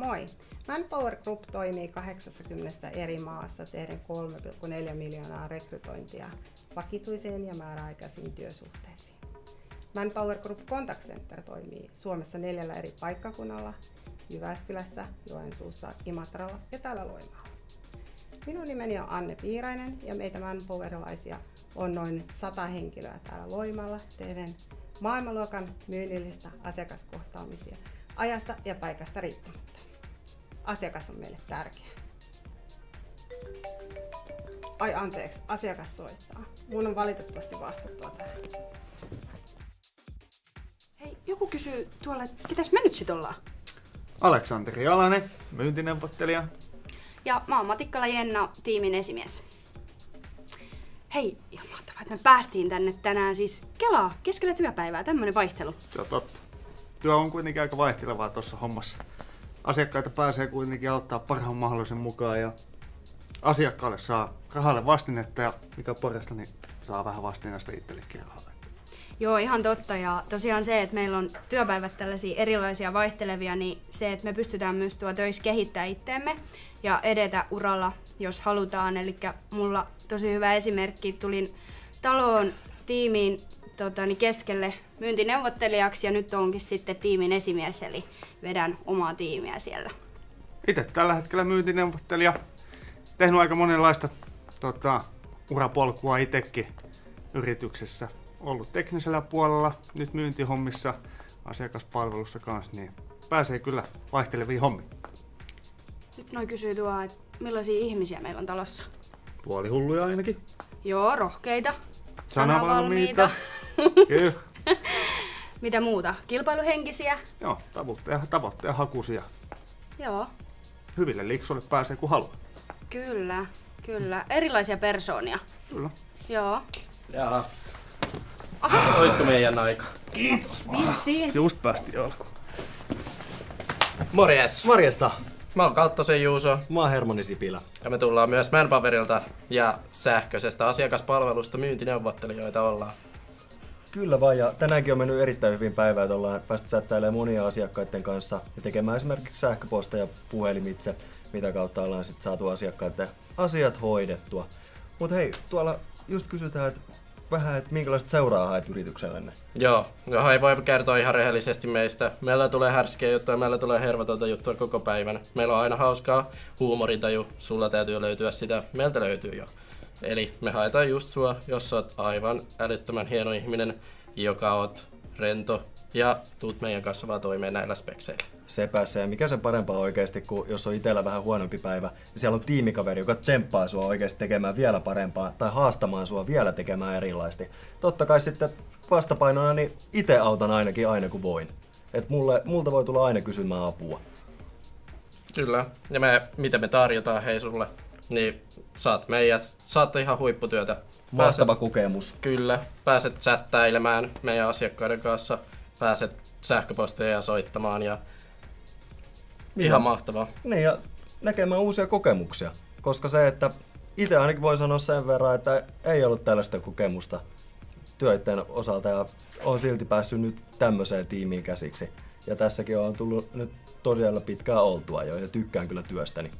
Moi! Manpower Group toimii 80 eri maassa tehden 3,4 miljoonaa rekrytointia vakituisiin ja määräaikaisiin työsuhteisiin. Manpower Group Contact Center toimii Suomessa 4 eri paikkakunnalla, Jyväskylässä, Joensuussa, Imatralla ja täällä Loimaalla. Minun nimeni on Anne Piirainen ja meitä manpowerilaisia on noin 100 henkilöä täällä Loimaalla tehden maailmanluokan myynnillistä asiakaskohtaamisia ajasta ja paikasta riippumatta. Asiakas on meille tärkeä. Ai anteeksi, asiakas soittaa. Mun on valitettavasti vastattava tähän. Hei, joku kysyy tuolla, että ketäs me nyt sit ollaan? Aleksanteri Alanen, myyntineuvottelija. Ja mä oon Matikkala Jenna, tiimin esimies. Hei, ihan mahtavaa, että me päästiin tänne tänään siis kelaa keskellä työpäivää, tämmönen vaihtelu. Se on totta. Työ on kuitenkin aika vaihtelevaa tuossa hommassa. Asiakkaita pääsee kuitenkin auttaa parhaan mahdollisen mukaan ja asiakkaalle saa rahalle vastinetta ja mikä parasta, niin saa vähän vastinesta itsellekin rahalle. Joo, ihan totta. Ja tosiaan se, että meillä on työpäivät tällaisia erilaisia vaihtelevia, niin se, että me pystytään myös töissä kehittämään itteemme ja edetä uralla, jos halutaan. Eli mulla tosi hyvä esimerkki, tulin taloon tiimiin keskelle myyntineuvottelijaksi ja nyt onkin sitten tiimin esimies, eli vedän omaa tiimiä siellä. Itse tällä hetkellä myyntineuvottelija. Tehnyt aika monenlaista urapolkua itsekin yrityksessä. Ollut teknisellä puolella, nyt myyntihommissa, asiakaspalvelussa kanssa, niin pääsee kyllä vaihteleviin hommiin. Nyt noi kysyy että millaisia ihmisiä meillä on talossa. Puolihulluja ainakin. Joo, rohkeita. Sanavalmiita. Kyllä. Mitä muuta? Kilpailuhenkisiä? Joo, tavoitteen hakuisia. Joo. Hyville liksuille pääsee kun haluaa. Kyllä. Erilaisia persoonia. Kyllä. Joo. Jaha. Oisko meidän aika? Kiitos vaan. Vissiin. Just päästiin olla. Morjes! Morjesta! Mä oon Kalttosen Juuso. Mä oon Hermoni Sipilä. Ja me tullaan myös Manpowerilta ja sähköisestä asiakaspalvelusta myyntineuvottelijoita ollaan. Kyllä vaan, ja tänäänkin on mennyt erittäin hyvin päivää, että ollaan päästy chattailemaan monia asiakkaiden kanssa ja tekemään esimerkiksi sähköposteja puhelimitse, mitä kautta ollaan sitten saatu asiakkaiden asiat hoidettua. Mutta hei, tuolla just kysytään, että minkälaista seuraa haet yrityksellenne? Joo, ei voi kertoa ihan rehellisesti meistä. Meillä tulee härskiä juttuja, meillä tulee hervotonta juttua koko päivänä. Meillä on aina hauskaa, huumorintaju, sulla täytyy löytyä sitä, meiltä löytyy jo. Eli me haetaan just sua, jos sä oot aivan älyttömän hieno ihminen, joka oot rento ja tuut meidän kanssa vaan toimeen näillä spekseillä. Sepä se, mikä sen parempaa oikeasti, kuin jos on itsellä vähän huonompi päivä, niin siellä on tiimikaveri, joka tsemppaa sua oikeasti tekemään vielä parempaa tai haastamaan sua vielä tekemään erilaisesti. Totta kai sitten vastapainona niin itse autan ainakin aina kun voin. Et multa voi tulla aina kysymään apua. Kyllä, ja miten me tarjotaan hei sulle, niin saatte ihan huipputyötä. Mahtava kokemus. Kyllä, pääset chattailemaan meidän asiakkaiden kanssa, pääset sähköposteja soittamaan ja ihan mahtavaa. Niin ja näkemään uusia kokemuksia, koska se, että itse ainakin voin sanoa sen verran, että ei ollut tällaista kokemusta työiden osalta ja on silti päässyt nyt tämmöiseen tiimiin käsiksi. Ja tässäkin on tullut nyt todella pitkään oltua jo ja tykkään kyllä työstäni.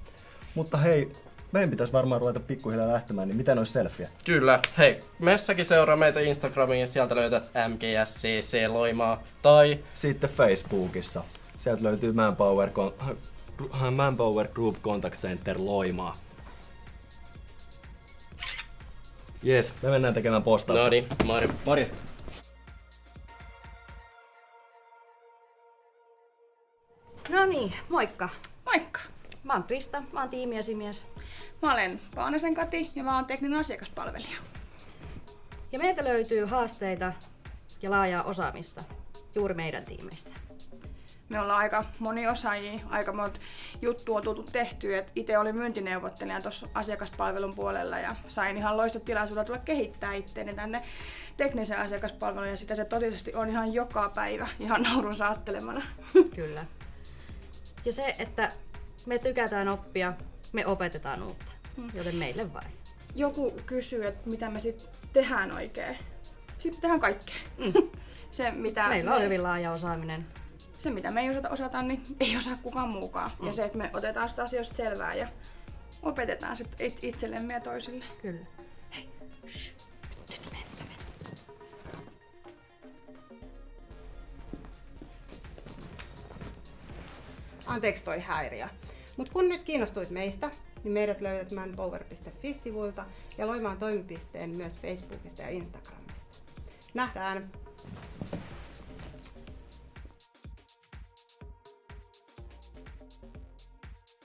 Mutta hei, meidän pitäisi varmaan ruveta pikkuhiljaa lähtemään, niin miten olisi selfie? Kyllä, hei, messäkin seuraa meitä Instagramiin, sieltä löydät MGSCC Loimaa tai sitten Facebookissa. Sieltä löytyy Manpower Group Contact Center Loimaa. Jes, me mennään tekemään postausta. No niin, Morjesta. No niin, moikka. Moikka! Mä oon Krista, mä oon tiimiesimies. Mä olen Paanasen Kati ja mä oon tekninen asiakaspalvelija. Ja meiltä löytyy haasteita ja laajaa osaamista juuri meidän tiimeistä. Me ollaan aika moniosaajia, aika monta juttua on tultu tehtyä. Itse olin myyntineuvottelija tuossa asiakaspalvelun puolella ja sain ihan loistotilaisuudella tulla kehittää itteeni tänne tekniseen asiakaspalveluun ja sitä se todellisesti on ihan joka päivä ihan naurun saattelemana. Kyllä. Ja se, että me tykätään oppia, me opetetaan uutta, joten meille vain. Joku kysyy, että mitä me sitten tehdään oikein. Sitten tehdään kaikkea. Se, mitä meillä on hyvin laaja osaaminen se mitä me ei osata, niin ei osaa kukaan muukaan. Ja se, että me otetaan sitä asioista selvää ja opetetaan sit itsellemme ja toisille. Kyllä. Anteeksi toi häiriö. Mutta kun nyt kiinnostuit meistä, niin meidät löydät manpower.fi-sivuilta ja Loimaan toimipisteen myös Facebookista ja Instagramista. Nähdään!